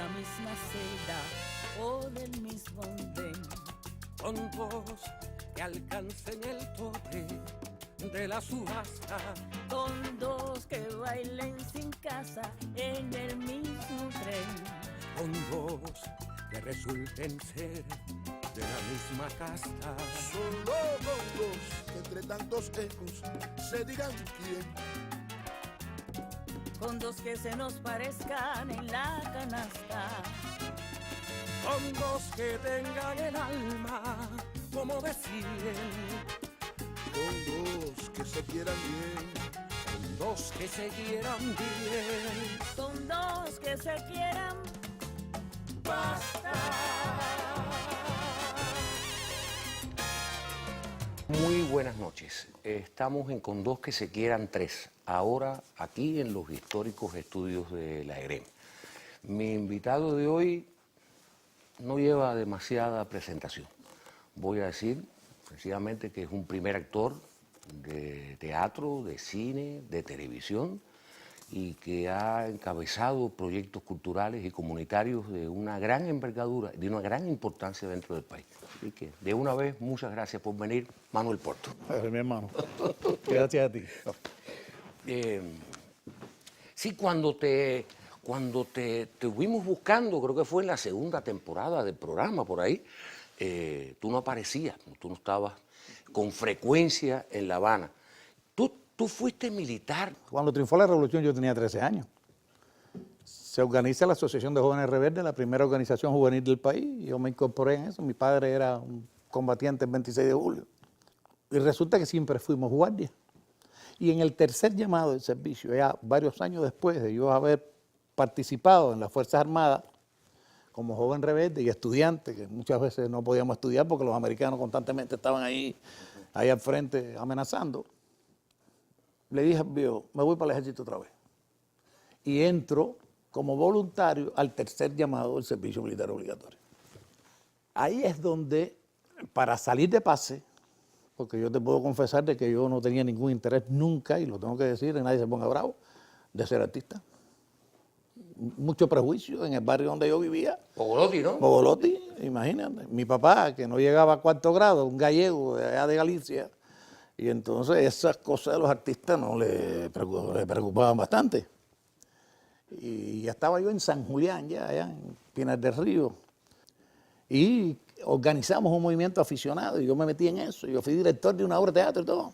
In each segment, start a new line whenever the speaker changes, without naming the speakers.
la misma celda o del mismo andén.
Con dos que alcancen el tope de la subasta,
con dos que bailen sin casa en el mismo tren,
con dos que resulten ser de la misma casta,
solo con dos que entre tantos ecos se digan quién,
con dos que se nos parezcan en la canasta,
con dos que tengan el alma como de 100,
con dos que se quieran bien,
con dos que se quieran bien,
con dos que se quieran basta.
Muy buenas noches. Estamos en Con dos que se quieran tres, ahora aquí en los históricos estudios de la EGREM. Mi invitado de hoy no lleva demasiada presentación. Voy a decir sencillamente que es un primer actor de teatro, de cine, de televisión y que ha encabezado proyectos culturales y comunitarios de una gran envergadura, de una gran importancia dentro del país. Así que, de una vez, muchas gracias por venir, Manuel Porto.
Mi hermano, gracias a ti.
Sí, cuando te estuvimos buscando, creo que fue en la segunda temporada del programa, por ahí, tú no aparecías, tú no estabas con frecuencia en La Habana. Tú fuiste militar.
Cuando triunfó la revolución yo tenía 13 años. Se organiza la Asociación de Jóvenes Rebeldes, la primera organización juvenil del país, y yo me incorporé en eso. Mi padre era un combatiente el 26 de julio. Y resulta que siempre fuimos guardias. Y en el tercer llamado del servicio, ya varios años después de yo haber participado en las Fuerzas Armadas como joven rebelde y estudiante, que muchas veces no podíamos estudiar porque los americanos constantemente estaban ahí al frente amenazando, le dije al viejo, me voy para el ejército otra vez. Y entro como voluntario al tercer llamado del servicio militar obligatorio. Ahí es donde, para salir de pase, porque yo te puedo confesar de que yo no tenía ningún interés nunca, y lo tengo que decir, y nadie se ponga bravo, de ser artista. Mucho prejuicio en el barrio donde yo vivía.
Bogolotti, ¿no?
Bogolotti, imagínate. Mi papá, que no llegaba a 4º grado, un gallego de allá de Galicia, y entonces esas cosas de los artistas no le preocupaban bastante. Y ya estaba yo en San Julián, ya allá en Pinar del Río, y organizamos un movimiento aficionado, y yo me metí en eso. Yo fui director de una obra de teatro y todo.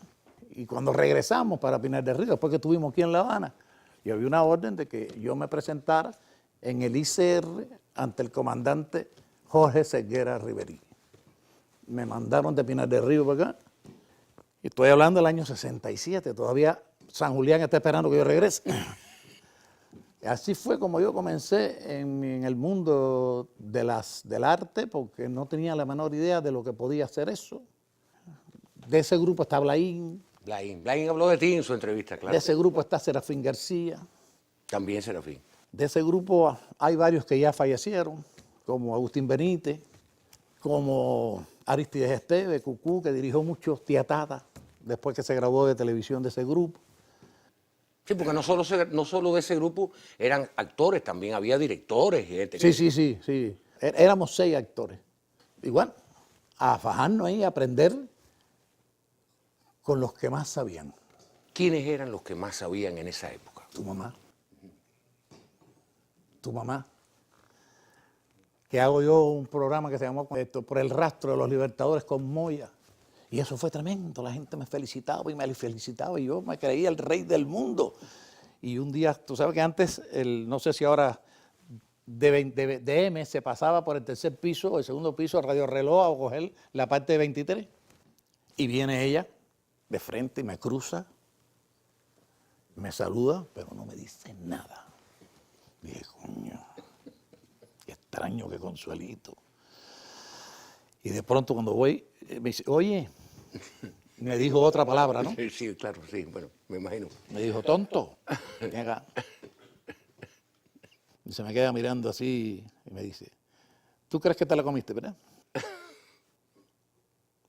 Y cuando regresamos para Pinar del Río, después que estuvimos aquí en La Habana, y había una orden de que yo me presentara en el ICR ante el comandante Jorge Seguera Riverí. Me mandaron de Pinar del Río para acá. Y estoy hablando del año 67, todavía San Julián está esperando que yo regrese. Así fue como yo comencé en el mundo del arte, porque no tenía la menor idea de lo que podía hacer eso. De ese grupo está Blaín.
Blaín habló de ti en su entrevista, claro.
De ese grupo está Serafín García.
También Serafín.
De ese grupo hay varios que ya fallecieron, como Agustín Benítez, como Aristides Esteve, Cucú, que dirigió muchos teatadas después que se graduó de televisión de ese grupo.
Sí, porque no solo de ese grupo eran actores, también había directores. Y gente
Sí. Éramos 6 actores. Igual, a fajarnos ahí, a aprender con los que más sabían.
¿Quiénes eran los que más sabían en esa época?
Tu mamá. Tu mamá. Que hago yo un programa que se llamó Por el rastro de los libertadores con Moya. Y eso fue tremendo, la gente me felicitaba y me felicitaba y yo me creía el rey del mundo. Y un día, tú sabes que antes, no sé si ahora de M se pasaba por el tercer piso o el segundo piso, el radio reloj, a coger la parte de 23. Y viene ella de frente y me cruza, me saluda, pero no me dice nada. Dije, coño, qué extraño, qué Consuelito. Y de pronto cuando voy, me dice, oye, me dijo otra palabra, ¿no?
Sí, claro, sí, bueno, me imagino.
Me dijo, tonto, ven acá. Y se me queda mirando así y me dice, ¿tú crees que te la comiste, verdad?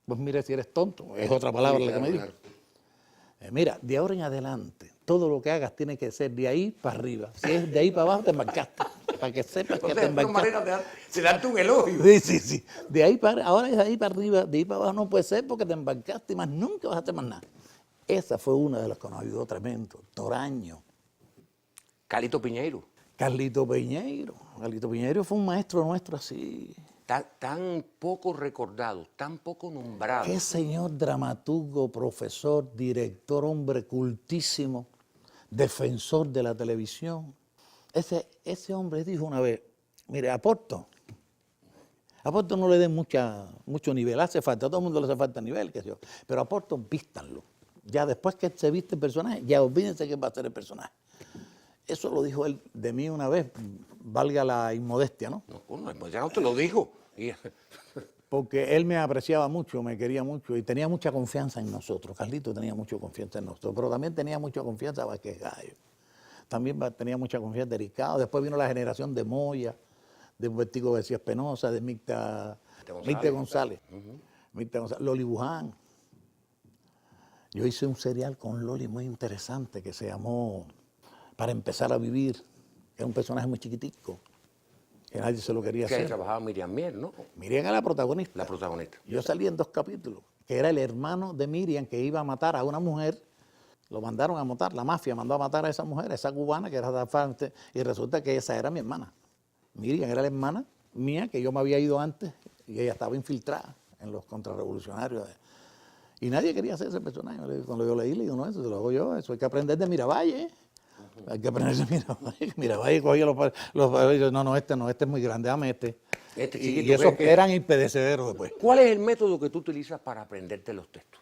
Pues mira, si eres tonto, es otra palabra la que me dijo. Mira, de ahora en adelante, todo lo que hagas tiene que ser de ahí para arriba. Si es de ahí para abajo, te marcaste. para que sepas que
O
te
sea, es una
embarcaste.
manera de darte un elogio.
Sí, sí, sí. Ahora es de ahí para arriba, de ahí para abajo no puede ser porque te embarcaste y más nunca vas a hacer más nada. Esa fue una de las que nos ayudó tremendo. Toraño,
Calito Piñeiro,
Carlito Piñeiro. Carlito Piñeiro fue un maestro nuestro así.
tan poco recordado, tan poco nombrado.
Qué señor dramaturgo, profesor, director, hombre cultísimo, defensor de la televisión. Ese hombre dijo una vez, mire, a Porto no le den mucho nivel, hace falta, a todo el mundo le hace falta nivel, qué sé yo, pero a Porto vístanlo. Ya después que se viste el personaje, ya olvídense que va a ser el personaje. Eso lo dijo él de mí una vez, valga la inmodestia, ¿no?
No, pues ya no te lo dijo.
Porque él me apreciaba mucho, me quería mucho y tenía mucha confianza en nosotros. Carlito tenía mucha confianza en nosotros, pero también tenía mucha confianza en Vázquez Gallo. También tenía mucha confianza en Ricardo. Después vino la generación de Moya, de Vertigo García Espinosa, de Mirta González. Mirta González, Loli Buján. Yo hice un serial con Loli muy interesante que se llamó Para empezar a vivir. Era un personaje muy chiquitico, que nadie se lo quería
Que ahí
hacer.
trabajaba Miriam Mier, ¿no?
Miriam era la protagonista.
La protagonista.
Yo salí en 2 capítulos, que era el hermano de Miriam que iba a matar a una mujer. Lo mandaron a matar, la mafia mandó a matar a esa mujer, a esa cubana que era de Afante, y resulta que esa era mi hermana. Miriam era la hermana mía, que yo me había ido antes, y ella estaba infiltrada en los contrarrevolucionarios. Y nadie quería hacer ese personaje. Cuando yo leí, le digo, no, eso se lo hago yo, eso hay que aprender de Miravalle. Hay que aprender de Miravalle. Miravalle cogía los no, este es muy grande, dame este.
Este
Y
chiquito,
esos
¿ves?
eran impedecederos después.
¿Cuál es el método que tú utilizas para aprenderte los textos?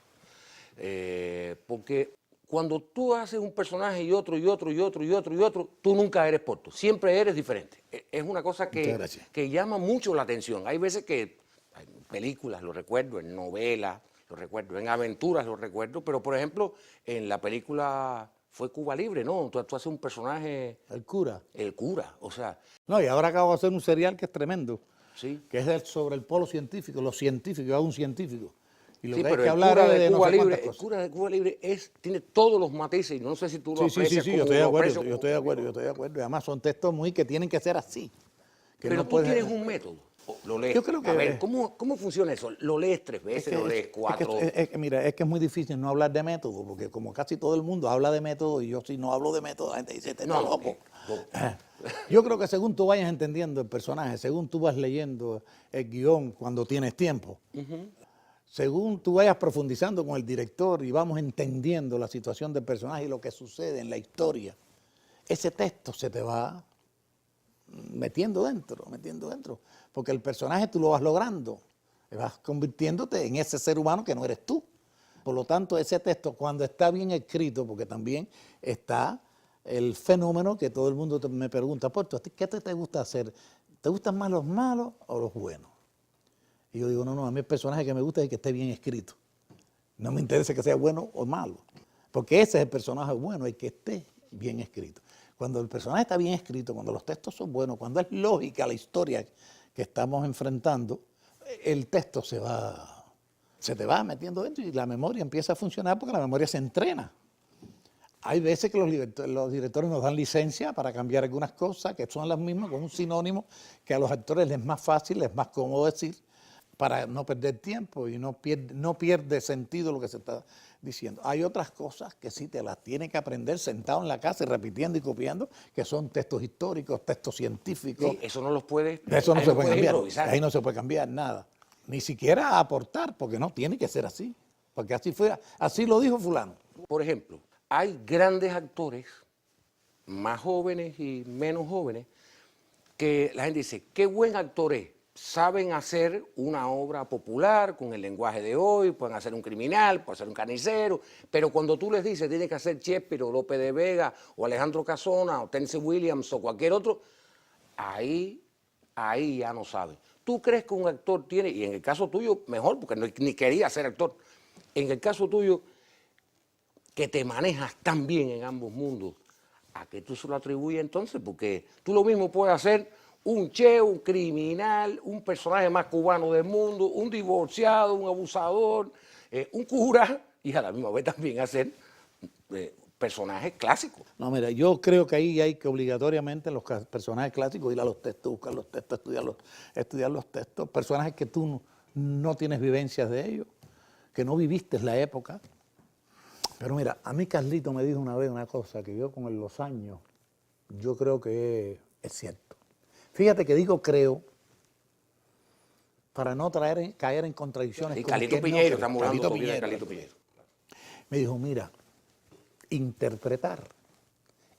Porque cuando tú haces un personaje y otro, y otro, y otro, y otro, y otro, tú nunca eres Porto, siempre eres diferente. Es una cosa que llama mucho la atención. Hay veces que en películas lo recuerdo, en novelas lo recuerdo, en aventuras lo recuerdo, pero por ejemplo, en la película fue Cuba Libre, ¿no? Tú haces un personaje...
El cura.
El cura, o sea...
No, y ahora acabo de hacer un serial que es tremendo,
Sí.
que es sobre el polo científico, los científicos, yo hago un científico. Y lo
Sí,
que hay
pero
que
el
hablar
cura
es
de
de no
Cuba
sé
Libre,
cuántas
el
cosas.
cura de Cuba Libre tiene todos los matices, y no sé si tú lo
Sí,
aprecias
yo
como
estoy de
lo
acuerdo,
aprecio
yo estoy de
como-
acuerdo, yo estoy de acuerdo. Y además son textos muy que tienen que ser así. Que
Pero
no
tú
puedes-
tienes un método. Lo lees.
Yo creo que-
A ver, ¿cómo funciona eso? ¿Lo lees 3 veces? ¿Lo lees 4?
Mira, es que es muy difícil no hablar de método, porque como casi todo el mundo habla de método, y yo si no hablo de método, la gente dice, este está
No,
loco.
no.
Yo creo que según tú vayas entendiendo el personaje, según tú vas leyendo el guión cuando tienes tiempo, según tú vayas profundizando con el director y vamos entendiendo la situación del personaje y lo que sucede en la historia, ese texto se te va metiendo dentro, porque el personaje tú lo vas logrando, vas convirtiéndote en ese ser humano que no eres tú. Por lo tanto, ese texto, cuando está bien escrito, porque también está el fenómeno que todo el mundo me pregunta, Porto, ¿a ti qué te gusta hacer? ¿Te gustan más los malos o los buenos? Y yo digo, no, a mí el personaje que me gusta es que esté bien escrito. No me interesa que sea bueno o malo, porque ese es el personaje bueno, el que esté bien escrito. Cuando el personaje está bien escrito, cuando los textos son buenos, cuando es lógica la historia que estamos enfrentando, el texto se te va metiendo dentro y la memoria empieza a funcionar porque la memoria se entrena. Hay veces que los directores nos dan licencia para cambiar algunas cosas que son las mismas, con un sinónimo que a los actores les es más fácil, les es más cómodo decir, para no perder tiempo y no pierde sentido lo que se está diciendo. Hay otras cosas que sí te las tienes que aprender sentado en la casa y repitiendo y copiando, que son textos históricos, textos científicos.
Sí, eso no los puedes...
Eso no
ahí
se puede cambiar.
improvisar.
Ahí no se puede cambiar nada. Ni siquiera aportar, porque no tiene que ser así. Porque así lo dijo fulano.
Por ejemplo, hay grandes actores, más jóvenes y menos jóvenes, que la gente dice, qué buen actor es. Saben hacer una obra popular con el lenguaje de hoy, pueden hacer un criminal, pueden hacer un carnicero, pero cuando tú les dices, tiene que hacer Shakespeare o Lope de Vega o Alejandro Casona o Tennessee Williams o cualquier otro, ahí ya no saben. ¿Tú crees que un actor tiene, y en el caso tuyo mejor, porque ni quería ser actor, en el caso tuyo, que te manejas tan bien en ambos mundos, ¿a qué tú se lo atribuyes entonces? Porque tú lo mismo puedes hacer un cheo, un criminal, un personaje más cubano del mundo, un divorciado, un abusador, un cura, y a la misma vez también hacer personajes clásicos.
No, mira, yo creo que ahí hay que obligatoriamente los personajes clásicos ir a los textos, buscar los textos, estudiar los textos, personajes que tú no tienes vivencias de ellos, que no viviste la época. Pero mira, a mí Carlito me dijo una vez una cosa que yo con los años, yo creo que es cierto. Fíjate que digo creo, para no caer en contradicciones.
Y
con
Carlito
quien
Piñero,
no,
estamos hablando todavía de Carlito Piñero.
Me dijo, mira, interpretar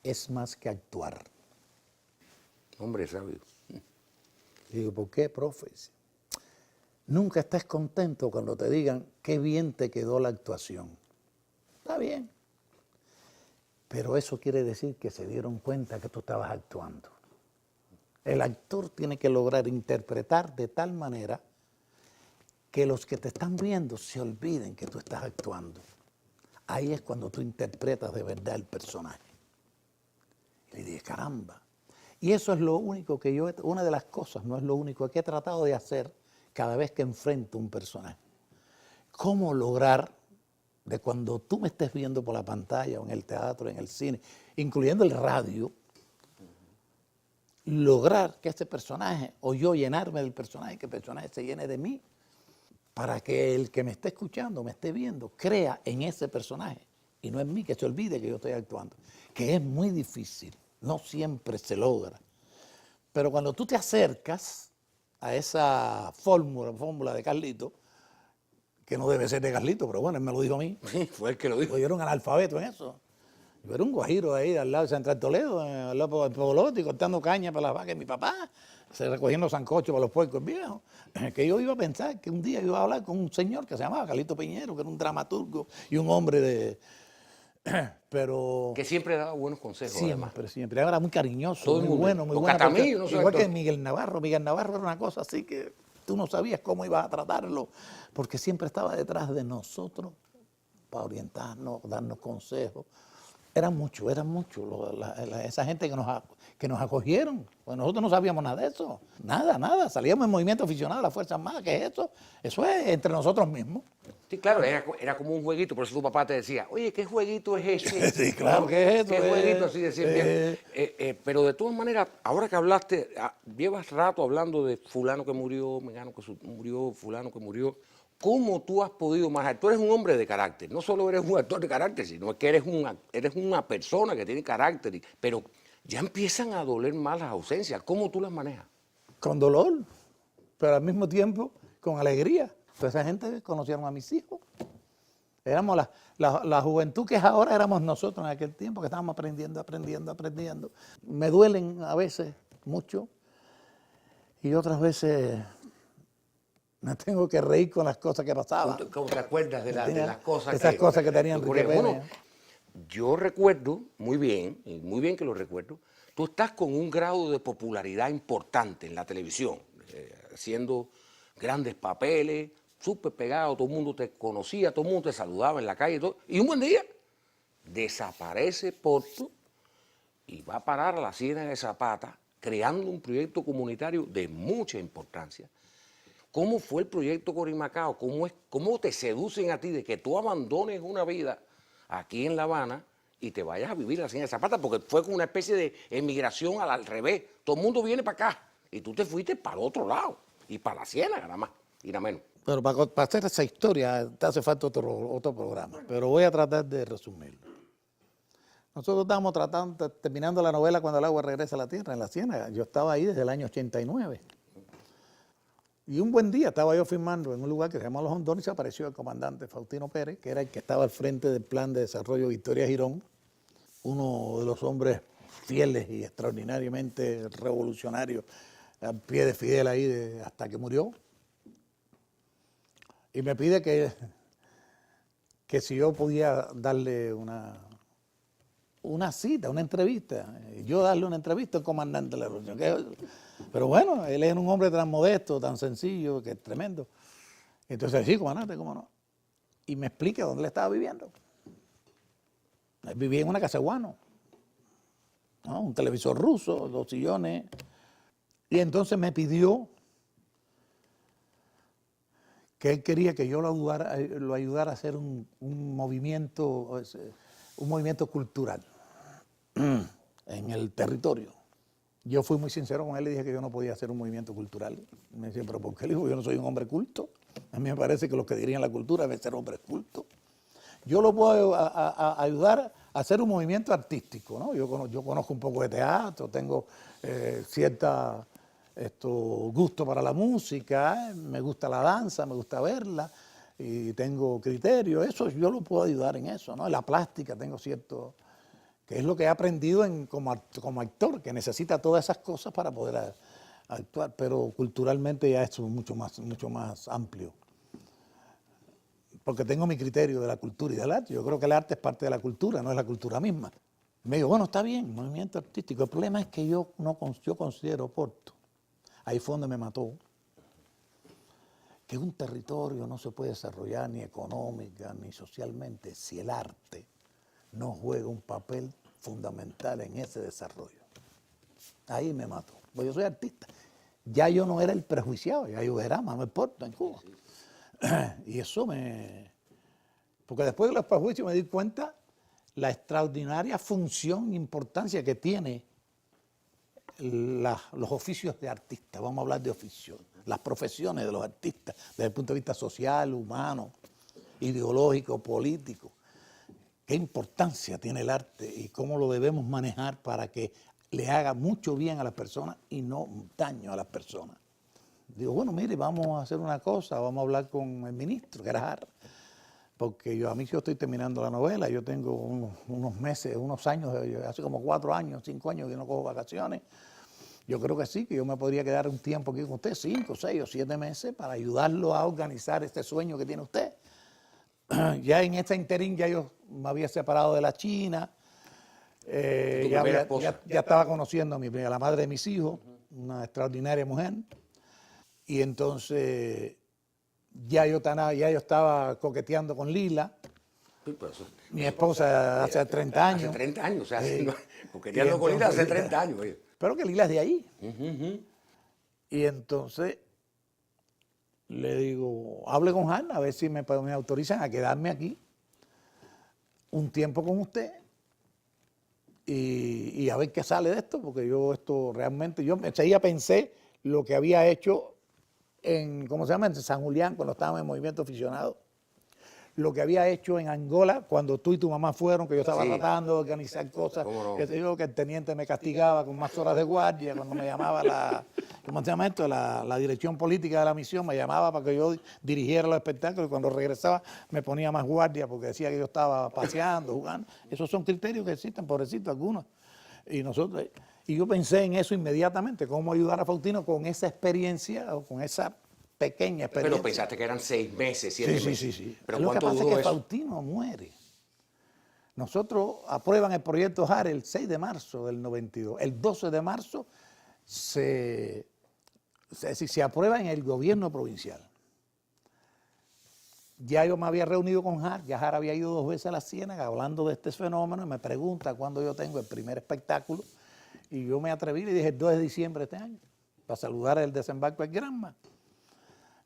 es más que actuar.
Hombre sabio.
Y digo, ¿por qué, profe? Nunca estés contento cuando te digan qué bien te quedó la actuación. Está bien. Pero eso quiere decir que se dieron cuenta que tú estabas actuando. El actor tiene que lograr interpretar de tal manera que los que te están viendo se olviden que tú estás actuando. Ahí es cuando tú interpretas de verdad el personaje. Y le dije, caramba. Y eso es lo único que yo, una de las cosas, no es lo único que he tratado de hacer cada vez que enfrento un personaje. ¿Cómo lograr de cuando tú me estés viendo por la pantalla o en el teatro, en el cine, incluyendo el radio, lograr que ese personaje, o yo llenarme del personaje, que el personaje se llene de mí, para que el que me esté escuchando, me esté viendo, crea en ese personaje y no en mí, que se olvide que yo estoy actuando, que es muy difícil, no siempre se logra. Pero cuando tú te acercas a esa fórmula de Carlito, que no debe ser de Carlito, pero bueno, él me lo dijo a mí.
Fue el que lo dijo.
Yo era un analfabeto en eso. Yo era un guajiro ahí al lado de Central Toledo, al lado del Pogolotti, cortando caña para las vacas. Mi papá, recogiendo sancocho para los puercos viejos. Que yo iba a pensar que un día iba a hablar con un señor que se llamaba Carlito Piñero, que era un dramaturgo y un hombre de... Pero...
Que siempre daba buenos consejos, además.
Siempre. Era muy cariñoso,
Todo el
muy
mundo.
bueno, muy
Los
bueno.
Catamillos, no sé
Igual que
actor.
Miguel Navarro. Miguel Navarro era una cosa así que tú no sabías cómo ibas a tratarlo, porque siempre estaba detrás de nosotros para orientarnos, darnos consejos. Eran muchos esa gente que nos acogieron. Pues nosotros no sabíamos nada de eso, nada. Salíamos en movimiento aficionado a las Fuerzas Armadas. ¿Qué es eso? Eso es entre nosotros mismos.
Sí, claro, era como un jueguito, por eso tu papá te decía, oye, ¿qué jueguito es ese?
Sí, claro, ¿qué es eso?
¿Qué jueguito? Así decía bien. Pero de todas maneras, ahora que hablaste, llevas rato hablando de fulano que murió, mengano que murió, fulano que murió. ¿Cómo tú has podido manejar? Tú eres un hombre de carácter, no solo eres un actor de carácter, sino que eres una persona que tiene carácter, pero ya empiezan a doler más las ausencias. ¿Cómo tú las manejas?
Con dolor, pero al mismo tiempo con alegría. Pues esa gente conocieron a mis hijos. Éramos la juventud que es ahora, éramos nosotros en aquel tiempo, que estábamos aprendiendo. Me duelen a veces mucho y otras veces me tengo que reír con las cosas que pasaban.
¿Cómo te acuerdas de las cosas
esas cosas que tenían
ocurrieron?
Enrique Peña?
Bueno, yo recuerdo, muy bien que lo recuerdo, tú estás con un grado de popularidad importante en la televisión, haciendo grandes papeles, súper pegado, todo el mundo te conocía, todo el mundo te saludaba en la calle, y un buen día desaparece Porto y va a parar a la Ciénaga de Zapata, creando un proyecto comunitario de mucha importancia. ¿Cómo fue el proyecto Corimacao? ¿Cómo te seducen a ti de que tú abandones una vida aquí en La Habana y te vayas a vivir a la Ciénaga de Zapata? Porque fue como una especie de emigración al revés. Todo el mundo viene para acá y tú te fuiste para el otro lado y para la Ciénaga nada más y nada menos.
Pero para hacer esa historia te hace falta otro programa, pero voy a tratar de resumirlo. Nosotros estábamos terminando la novela Cuando el agua regresa a la tierra, en la Ciénaga. Yo estaba ahí desde el año 89. Y un buen día estaba yo filmando en un lugar que se llama Los Hondones y apareció el comandante Faustino Pérez, que era el que estaba al frente del plan de desarrollo Victoria Girón, uno de los hombres fieles y extraordinariamente revolucionarios al pie de Fidel ahí hasta que murió. Y me pide que si yo podía darle una cita, una entrevista, yo darle una entrevista al comandante de la revolución. Pero bueno, él es un hombre tan modesto, tan sencillo, que es tremendo. Entonces, sí, comandante, cómo no. Y me explica dónde él estaba viviendo. Él vivía en una casa de guano, ¿no? Un televisor ruso, 2 sillones. Y entonces me pidió que él quería que yo lo ayudara a hacer un movimiento, un movimiento cultural en el territorio. Yo fui muy sincero con él y dije que yo no podía hacer un movimiento cultural. Me decía, pero ¿por qué? Le digo, yo no soy un hombre culto. A mí me parece que los que dirían la cultura deben ser hombres cultos. Yo lo puedo ayudar a hacer un movimiento artístico, ¿no? Yo conozco un poco de teatro, tengo cierta gusto para la música, me gusta la danza, me gusta verla y tengo criterio. Eso yo lo puedo ayudar en eso, ¿no? En la plástica tengo cierto, que es lo que he aprendido como actor, que necesita todas esas cosas para poder actuar, pero culturalmente ya esto es mucho más amplio. Porque tengo mi criterio de la cultura y del arte. Yo creo que el arte es parte de la cultura, no es la cultura misma. Me digo, bueno, está bien, movimiento artístico. El problema es que yo considero, Porto, ahí fue donde me mató, que un territorio no se puede desarrollar ni económica ni socialmente si el arte no juega un papel fundamental en ese desarrollo. Ahí me mató. Pues yo soy artista. Ya yo no era el prejuiciado, ya yo era Manuel Porto en Cuba. Y eso porque después de los prejuicios me di cuenta la extraordinaria función e importancia que tiene los oficios de artista. Vamos a hablar de oficios, las profesiones de los artistas, desde el punto de vista social, humano, ideológico, político. Qué importancia tiene el arte y cómo lo debemos manejar para que le haga mucho bien a las personas y no daño a las personas. Digo, bueno, mire, vamos a hacer una cosa, vamos a hablar con el ministro, que era Jara, porque yo estoy terminando la novela, yo tengo unos meses, unos años, hace como 4 años, 5 años que no cojo vacaciones. Yo creo que sí, que yo me podría quedar un tiempo aquí con usted, 5, 6 o 7 meses, para ayudarlo a organizar este sueño que tiene usted. Ya en este interín ya yo me había separado de la China, ya estaba conociendo a la madre de mis hijos, una extraordinaria mujer. Y entonces ya yo estaba coqueteando con Lila,
Sí, pues eso,
mi esposa hace 30 años.
Hace 30 años, o sea, coqueteando con Lila hace 30 años. Oye.
Pero que Lila es de ahí. Y entonces le digo, hable con Hanna a ver si me autorizan a quedarme aquí un tiempo con usted y a ver qué sale de esto, porque yo enseguida pensé lo que había hecho en San Julián, cuando estábamos en Movimiento Aficionado, lo que había hecho en Angola, cuando tú y tu mamá fueron, que yo estaba tratando de organizar cosas,
no?
que te digo que el teniente me castigaba con más horas de guardia, cuando me llamaba la dirección política de la misión, me llamaba para que yo dirigiera los espectáculos, y cuando regresaba me ponía más guardia, porque decía que yo estaba paseando, jugando. Esos son criterios que existen, pobrecitos algunos. Y yo pensé en eso inmediatamente, cómo ayudar a Faustino con esa experiencia, o con esa pequeña experiencia.
Pero pensaste que eran 6 meses, 7 meses.
Sí.
Pero
lo que
¿cuánto
pasa
duró
es que
eso?
Faustino muere. Nosotros aprueban el proyecto Jara el 6 de marzo del 92. El 12 de marzo se aprueba en el gobierno provincial. Ya yo me había reunido con Jara, ya Jara había ido 2 veces a la Ciénaga hablando de este fenómeno y me pregunta cuándo yo tengo el primer espectáculo. Y yo me atreví y le dije el 2 de diciembre de este año, para saludar el desembarco del Granma.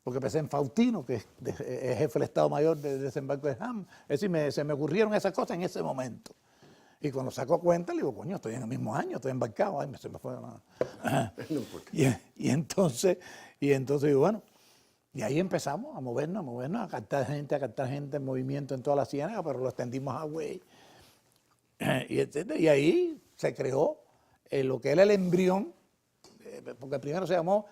Porque pensé en Faustino, que es jefe del Estado Mayor del desembarco de Ham. Es decir, se me ocurrieron esas cosas en ese momento. Y cuando saco cuenta, le digo, coño, estoy en el mismo año, estoy embarcado. Ay, se me fue. No y entonces digo, bueno, y ahí empezamos a movernos, a captar gente en movimiento en toda la Ciénaga, pero lo extendimos a Güey. Y ahí se creó lo que era el embrión, porque primero se llamó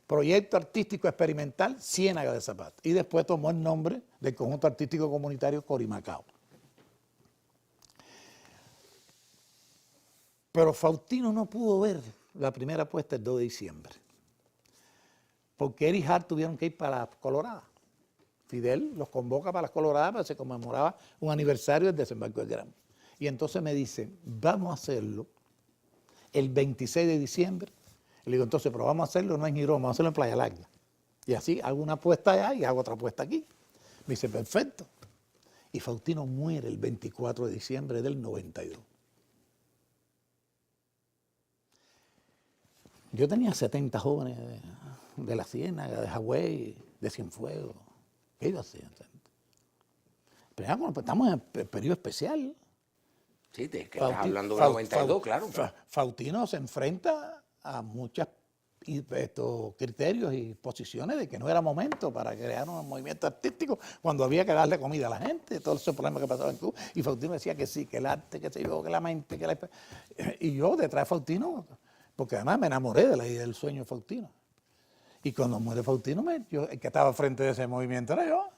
Proyecto Artístico Experimental Ciénaga de Zapata, y después tomó el nombre del Conjunto Artístico Comunitario Corimacao. Pero Faustino no pudo ver la primera puesta el 2 de diciembre, porque él y Hart tuvieron que ir para la Colorada. Fidel los convoca para las Coloradas, pero se conmemoraba un aniversario del desembarco del Granma. Y entonces me dicen, vamos a hacerlo el 26 de diciembre. Le digo, entonces, pero vamos a hacerlo no en Girón, vamos a hacerlo en Playa Larga. Y así hago una puesta allá y hago otra puesta aquí. Me dice, perfecto. Y Faustino muere el 24 de diciembre del 92. Yo tenía 70 jóvenes de la Ciénaga, de Hawái, de Cienfuegos. ¿Qué iba a hacer? Pero ya, bueno, pues estamos en el periodo especial.
Sí, de que estás hablando de 92, claro.
Faustino se enfrenta a muchos criterios y posiciones de que no era momento para crear un movimiento artístico cuando había que darle comida a la gente, todos esos problemas que pasaban en Cuba. Y Faustino decía que sí, que el arte, que se yo, que la mente, que la... Y yo detrás de Faustino, porque además me enamoré de la idea del sueño de Faustino. Y cuando muere Faustino, el que estaba frente de ese movimiento era yo.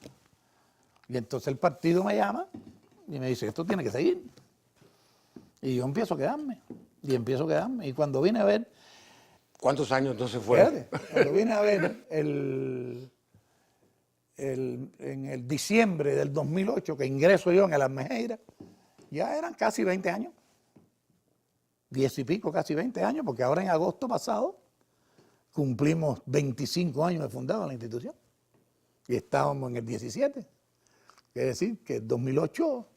Y entonces el partido me llama y me dice, esto tiene que seguir. Y yo empiezo a quedarme. Y cuando vine a ver...
¿Cuántos años entonces fueron?
Cuando vine a ver en el diciembre del 2008, que ingreso yo en el Almejeira, ya eran casi 20 años. 10 y pico, casi 20 años, porque ahora en agosto pasado cumplimos 25 años de fundada la institución. Y estábamos en el 17. Es decir, que 2008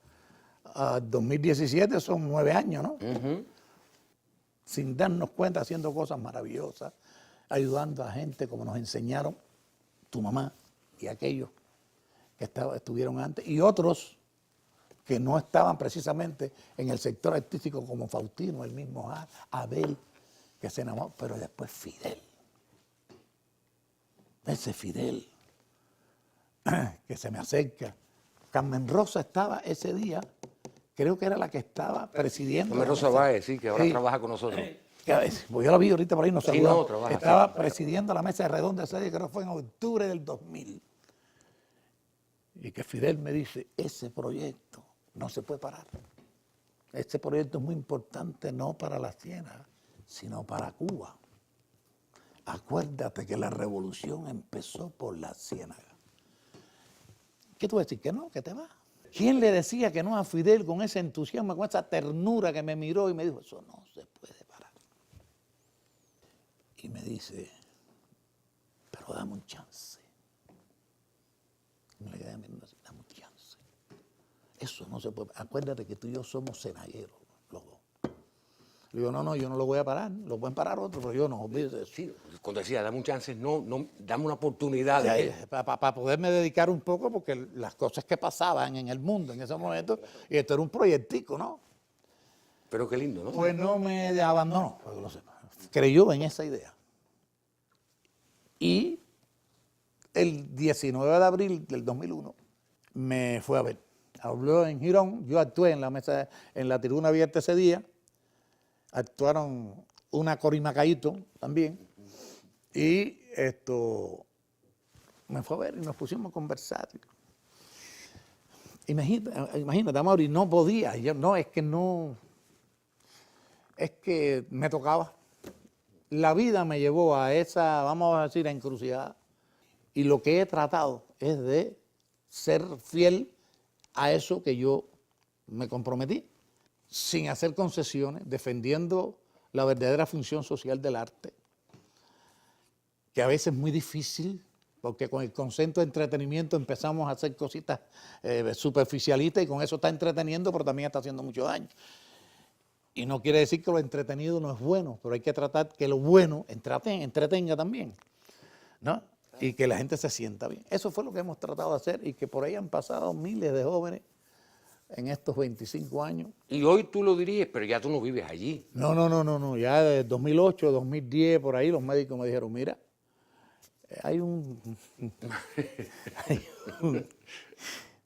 a 2017 son 9 años, ¿no? Sin darnos cuenta, haciendo cosas maravillosas, ayudando a gente como nos enseñaron tu mamá y aquellos que estuvieron antes, y otros que no estaban precisamente en el sector artístico como Faustino, el mismo Abel, que se enamoró, pero después Fidel. Ese Fidel que se me acerca. Carmen Rosa estaba ese día, creo que era la que estaba presidiendo.
Carmen Rosa Báez, sí, que ahora trabaja con nosotros.
Pues yo la vi ahorita por ahí, no sé.
No, trabaja.
Estaba presidiendo la mesa redonda ese día, creo que fue en octubre del 2000. Y que Fidel me dice, ese proyecto no se puede parar. Este proyecto es muy importante no para la Ciénaga, sino para Cuba. Acuérdate que la revolución empezó por la Ciénaga. ¿Qué tú vas a decir? Que no, que te vas. ¿Quién le decía que no a Fidel con ese entusiasmo, con esa ternura que me miró y me dijo, eso no se puede parar? Y me dice, pero dame un chance. Y me le quedé mirando así, dame un chance. Eso no se puede. Acuérdate que tú y yo somos cenagueros, los dos. Le digo, no, yo no lo voy a parar, lo pueden parar otros, pero yo no, olvídate de eso.
Sí, cuando decía, dame un chance, no, dame una oportunidad.
Para poderme dedicar un poco, porque las cosas que pasaban en el mundo en ese momento, y esto era un proyectico, ¿no?
Pero qué lindo, ¿no?
Pues no me abandonó, para que lo sepa. Creyó en esa idea. Y el 19 de abril del 2001 me fue a ver. Habló en Girón, yo actué en la mesa, en la tribuna abierta ese día. Actuaron una Corimacaíto también, y me fue a ver y nos pusimos a conversar. Imagínate, Amaury, no podía, es que me tocaba. La vida me llevó a esa, vamos a decir, encrucijada, y lo que he tratado es de ser fiel a eso que yo me comprometí, sin hacer concesiones, defendiendo la verdadera función social del arte, que a veces es muy difícil, porque con el concepto de entretenimiento empezamos a hacer cositas superficialistas y con eso está entreteniendo, pero también está haciendo mucho daño. Y no quiere decir que lo entretenido no es bueno, pero hay que tratar que lo bueno entretenga también, ¿no? Y que la gente se sienta bien. Eso fue lo que hemos tratado de hacer, y que por ahí han pasado miles de jóvenes en estos 25 años.
Y hoy tú lo dirías, pero ya tú no vives allí.
No. Ya desde 2008, 2010, por ahí los médicos me dijeron, mira, hay un...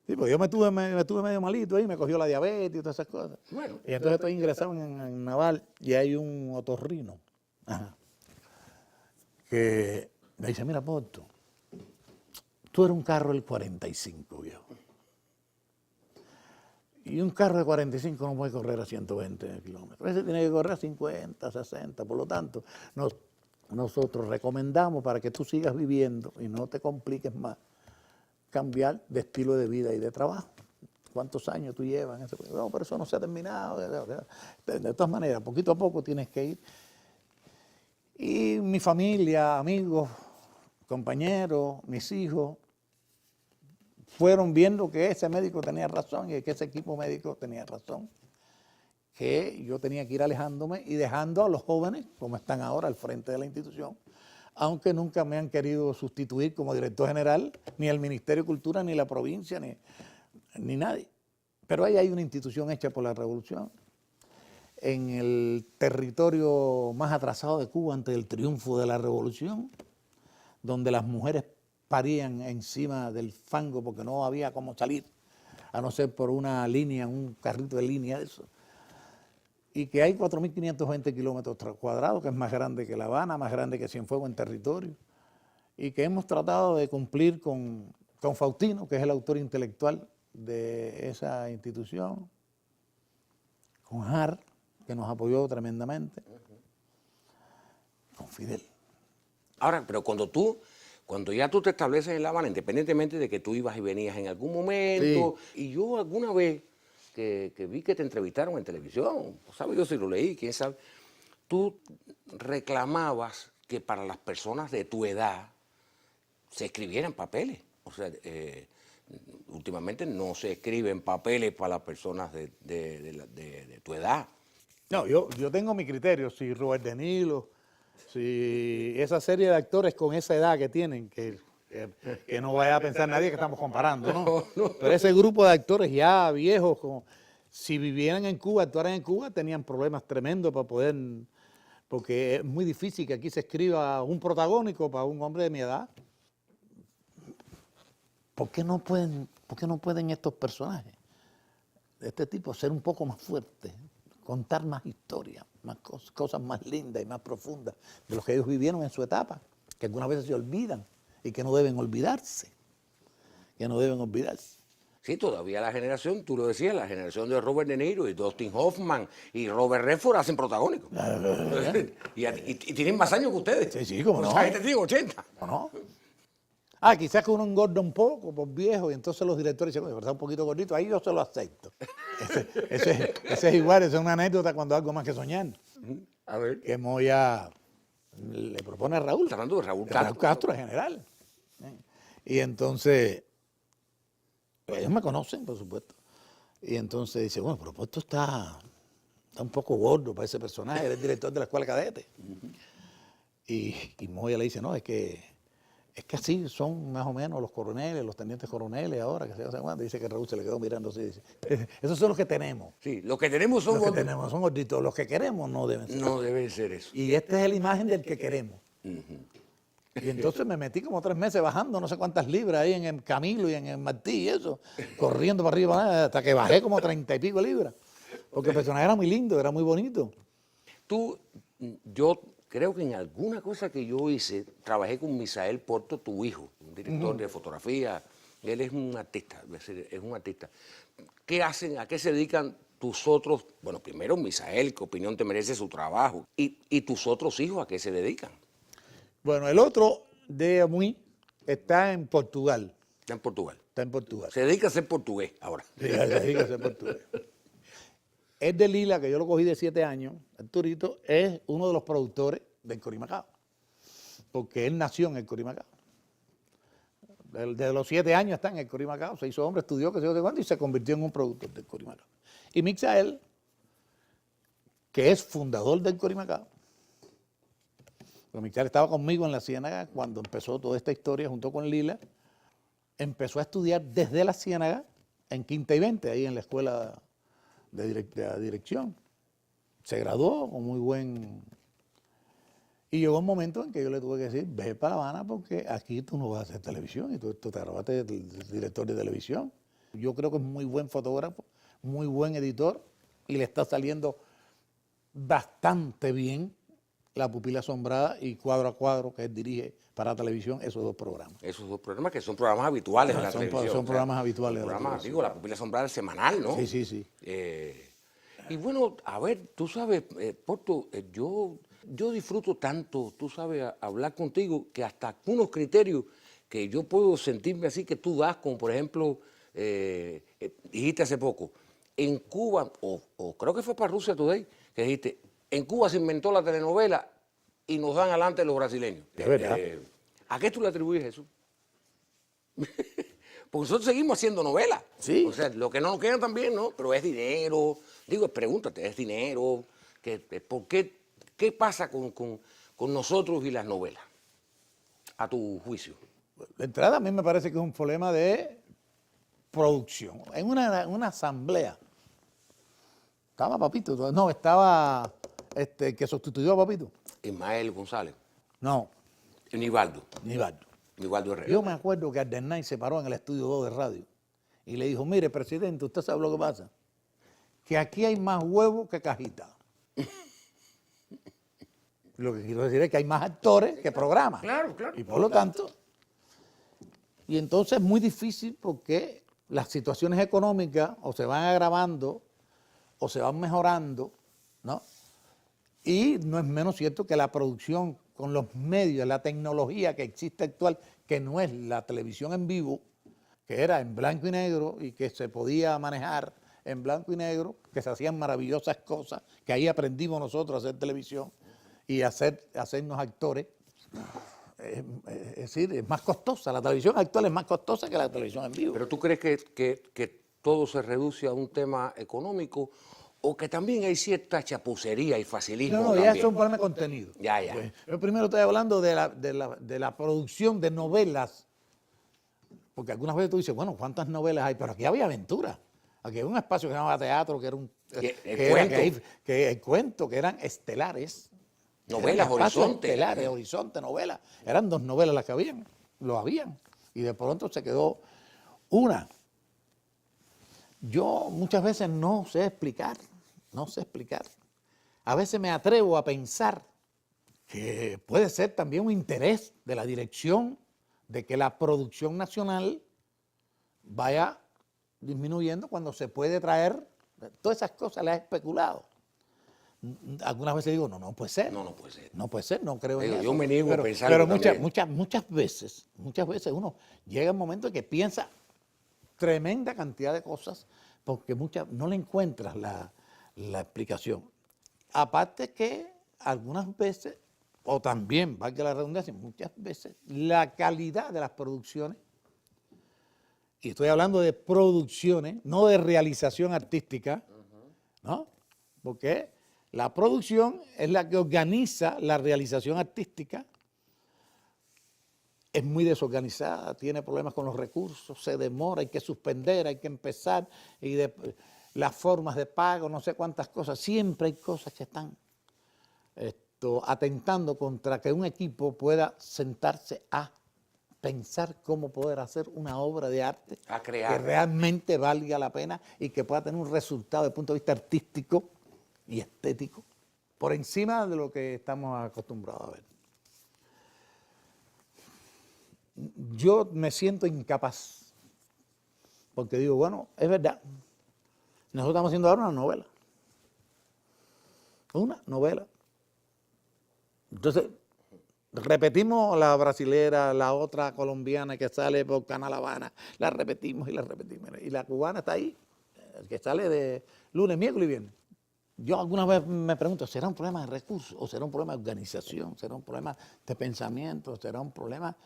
Sí, pues yo me tuve medio malito ahí, me cogió la diabetes y todas esas cosas.
Bueno,
y entonces estoy ingresado en Naval y hay un otorrino que me dice, mira, Porto, tú eres un carro del 45, viejo. Y un carro de 45 no puede correr a 120 kilómetros. Ese tiene que correr a 50, 60. Por lo tanto, nosotros recomendamos, para que tú sigas viviendo y no te compliques más, cambiar de estilo de vida y de trabajo. ¿Cuántos años tú llevas en ese proyecto? No, pero eso no se ha terminado. De todas maneras, poquito a poco tienes que ir. Y mi familia, amigos, compañeros, mis hijos, fueron viendo que ese médico tenía razón y que ese equipo médico tenía razón, que yo tenía que ir alejándome y dejando a los jóvenes, como están ahora al frente de la institución, aunque nunca me han querido sustituir como director general, ni el Ministerio de Cultura, ni la provincia, ni nadie. Pero ahí hay una institución hecha por la revolución, en el territorio más atrasado de Cuba antes del triunfo de la revolución, donde las mujeres parían encima del fango porque no había cómo salir, a no ser por una línea, un carrito de línea de eso. Y que hay 4.520 kilómetros cuadrados, que es más grande que La Habana, más grande que Cienfuegos en territorio, y que hemos tratado de cumplir con Faustino, que es el autor intelectual de esa institución, con Har, que nos apoyó tremendamente, con Fidel.
Ahora, pero cuando ya tú te estableces en La Habana, independientemente de que tú ibas y venías en algún momento, y yo alguna vez que vi que te entrevistaron en televisión, no sabe yo si lo leí, quién sabe, tú reclamabas que para las personas de tu edad se escribieran papeles. O sea, últimamente no se escriben papeles para las personas de tu edad.
No, yo tengo mi criterio, si Robert De Niro, si esa serie de actores con esa edad que tienen, que no vaya a pensar nadie que estamos comparando, ¿no? Pero ese grupo de actores ya viejos, como si vivieran en Cuba, actuaran en Cuba, tenían problemas tremendos para poder, porque es muy difícil que aquí se escriba un protagónico para un hombre de mi edad. ¿Por qué no pueden estos personajes de este tipo ser un poco más fuertes, contar más historias, más cosas más lindas y más profundas de lo que ellos vivieron en su etapa, que algunas veces se olvidan y que no deben olvidarse,
Sí, todavía la generación, tú lo decías, la generación de Robert De Niro y Dustin Hoffman y Robert Redford hacen protagónicos. y tienen más años que ustedes.
Sí, cómo no.
O sea, este tiene 80.
¿No? Quizás que uno engorda un poco por viejo y entonces los directores dicen, ¿verdad? Un poquito gordito, ahí yo se lo acepto. Ese es igual, esa es una anécdota cuando algo más que soñar.
A ver.
Que Moya le propone a Raúl.
Está hablando de Raúl Castro.
Raúl Castro en general. Y entonces, pues ellos me conocen, por supuesto. Y entonces dice, bueno, pero esto está un poco gordo para ese personaje, él es director de la escuela cadete. Y Moya le dice, no, es que así son más o menos los coroneles, los tenientes coroneles ahora, que se hace cuando. Dice que Raúl se le quedó mirando así, dice, esos son los que tenemos.
Sí, los que tenemos son
los que tenemos, son gorditos, los que queremos no deben ser.
No deben ser eso.
Y esta es la imagen del que queremos. Y entonces me metí como 3 meses bajando no sé cuántas libras ahí en el Camilo y en el Martí y eso, corriendo para arriba, hasta que bajé como 30 y pico libras. Porque el personaje era muy lindo, era muy bonito.
Yo creo que en alguna cosa que yo hice, trabajé con Misael Porto, tu hijo, un director de fotografía. Él es un artista, es un artista. ¿Qué hacen, a qué se dedican tus otros? Bueno, primero Misael, ¿qué opinión te merece su trabajo? ¿Y tus otros hijos a qué se dedican?
Bueno, el otro de Amuí está en Portugal.
Está en Portugal.
Está en Portugal.
Se dedica a ser portugués ahora.
Sí, se dedica a ser portugués. Es de Lila, que yo lo cogí de 7 años, Arturito, es uno de los productores del Corimacao, porque él nació en el Corimacao. Desde los 7 años está en el Corimacao, se hizo hombre, estudió, que se yo de cuándo, y se convirtió en un productor del Corimacao. Y Mixael, que es fundador del Corimacao, Mixael estaba conmigo en la Ciénaga cuando empezó toda esta historia junto con Lila, empezó a estudiar desde la Ciénaga en Quinta y 20, ahí en la escuela de dirección. Se graduó con muy buen... Y llegó un momento en que yo le tuve que decir, ve para La Habana porque aquí tú no vas a hacer televisión y tú te grabaste de director de televisión. Yo creo que es muy buen fotógrafo, muy buen editor y le está saliendo bastante bien La Pupila Asombrada y Cuadro a Cuadro, que él dirige para televisión, esos 2 programas.
Esos 2 programas que son programas habituales de la televisión.
Son programas habituales de la televisión.
Digo, La Pupila Asombrada es semanal, ¿no?
Sí.
Y bueno, a ver, tú sabes, Porto, yo disfruto tanto, tú sabes, hablar contigo, que hasta unos criterios que yo puedo sentirme así que tú das, como por ejemplo, dijiste hace poco, en Cuba, o creo que fue para Rusia Today, que dijiste, en Cuba se inventó la telenovela y nos dan adelante los brasileños.
De verdad.
¿A qué tú le atribuyes eso? Porque nosotros seguimos haciendo novelas.
Sí.
O sea, lo que no nos queda también, ¿no? Pero es dinero. Digo, pregúntate, es dinero. ¿Por qué? ¿Qué pasa con nosotros y las novelas? A tu juicio.
De entrada, a mí me parece que es un problema de producción. En una asamblea Estaba Papito, no, estaba que sustituyó a Papito.
Ismael González,
No,
Nivaldo
Nivaldo.
Herrera.
Yo me acuerdo que Ardernay se paró en el estudio 2 de radio y le dijo, mire, presidente, usted sabe lo que pasa, que aquí hay más huevos que cajitas. Lo que quiero decir es que hay más actores que programas.
Claro, claro.
Y por lo tanto, y entonces es muy difícil porque las situaciones económicas o se van agravando o se van mejorando, ¿no? Y no es menos cierto que la producción con los medios, la tecnología que existe actual, que no es la televisión en vivo, que era en blanco y negro y que se podía manejar en blanco y negro, que se hacían maravillosas cosas, que ahí aprendimos nosotros a hacer televisión y hacernos actores. Es decir, es más costosa, la televisión actual es más costosa que la televisión en vivo.
¿Pero tú crees que todo se reduce a un tema económico o que también hay cierta chapucería y facilismo?
No,
también?
ya es un problema de contenido.
Ya.
Yo primero estoy hablando de la producción de novelas, porque algunas veces tú dices, bueno, ¿cuántas novelas hay? Pero aquí había aventura. Aquí había un espacio que se llamaba teatro, que era un el cuento, que eran estelares.
Novelas, Horizonte.
Estelares, Horizonte, novelas. Eran 2 novelas las que habían, lo habían. Y de pronto se quedó una. Yo muchas veces no sé explicar. A veces me atrevo a pensar que puede ser también un interés de la dirección de que la producción nacional vaya disminuyendo cuando se puede traer, todas esas cosas las he especulado. Algunas veces digo, no puede ser.
No puede ser.
No puede ser, no creo en
Digo,
eso.
yo me niego a pensar.
Pero muchas veces uno llega un momento en que piensa tremenda cantidad de cosas porque no le encuentras la explicación. Aparte que algunas veces, o también, valga la redundancia, muchas veces la calidad de las producciones, y estoy hablando de producciones, no de realización artística, ¿no? Porque la producción es la que organiza la realización artística, es muy desorganizada, tiene problemas con los recursos, se demora, hay que suspender, hay que empezar, y las formas de pago, no sé cuántas cosas, siempre hay cosas que están atentando contra que un equipo pueda sentarse a pensar cómo poder hacer una obra de arte que realmente valga la pena y que pueda tener un resultado desde el punto de vista artístico y estético por encima de lo que estamos acostumbrados a ver. Yo me siento incapaz porque digo, bueno, es verdad, nosotros estamos haciendo ahora una novela. Entonces, repetimos la brasilera, la otra colombiana que sale por Canal Habana, la repetimos. Y la cubana está ahí, que sale de lunes, miércoles y viernes. Yo alguna vez me pregunto, ¿será un problema de recursos? ¿O será un problema de organización? ¿Será un problema de pensamiento? ¿Será un problema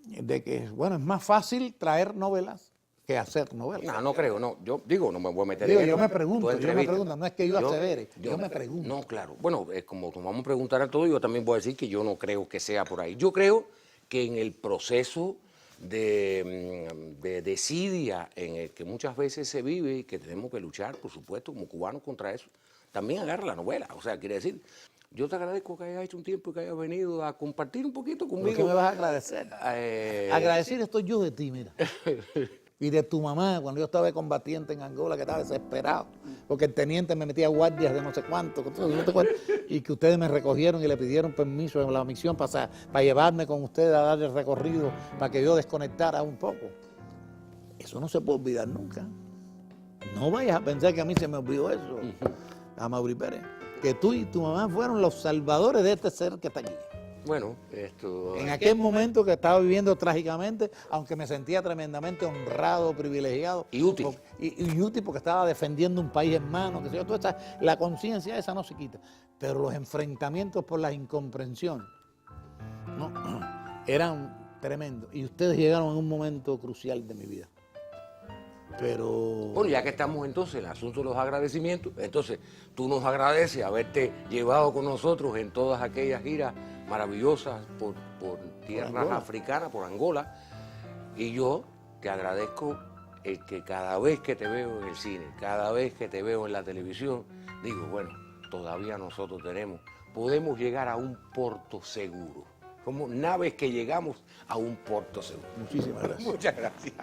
de que, bueno, es más fácil traer novelas que hacer novelas?
No creo, no. Yo digo, no me voy a meter
Digo,
en
yo
eso.
me pregunto, no es que yo asevere, yo me pregunto.
No, claro. Bueno, como nos vamos a preguntar a todos, yo también voy a decir que yo no creo que sea por ahí. Yo creo que en el proceso de desidia en el que muchas veces se vive y que tenemos que luchar, por supuesto, como cubanos contra eso, también agarra la novela. O sea, quiere decir, yo te agradezco que hayas hecho un tiempo y que hayas venido a compartir un poquito conmigo.
¿Por qué me vas a agradecer? Agradecer estoy yo de ti, mira. Y de tu mamá, cuando yo estaba de combatiente en Angola, que estaba desesperado, porque el teniente me metía guardias de no sé cuánto, y que ustedes me recogieron y le pidieron permiso en la misión para llevarme con ustedes a dar el recorrido, para que yo desconectara un poco. Eso no se puede olvidar nunca. No vayas a pensar que a mí se me olvidó eso, a Mauri Pérez, que tú y tu mamá fueron los salvadores de este ser que está aquí.
Bueno, esto...
En aquel momento que estaba viviendo trágicamente, aunque me sentía tremendamente honrado, privilegiado.
Y útil.
Y útil porque estaba defendiendo un país hermano, que sé yo, la conciencia esa no se quita. Pero los enfrentamientos por la incomprensión, ¿no? Eran tremendos. Y ustedes llegaron en un momento crucial de mi vida. Pero...
Bueno, ya que estamos entonces en el asunto de los agradecimientos, entonces tú nos agradeces haberte llevado con nosotros en todas aquellas giras maravillosas por tierras africanas, por Angola, y yo te agradezco el que cada vez que te veo en el cine, cada vez que te veo en la televisión, digo, bueno, todavía nosotros podemos llegar a un puerto seguro. Como naves que llegamos a un puerto seguro.
Muchísimas gracias.
Muchas gracias.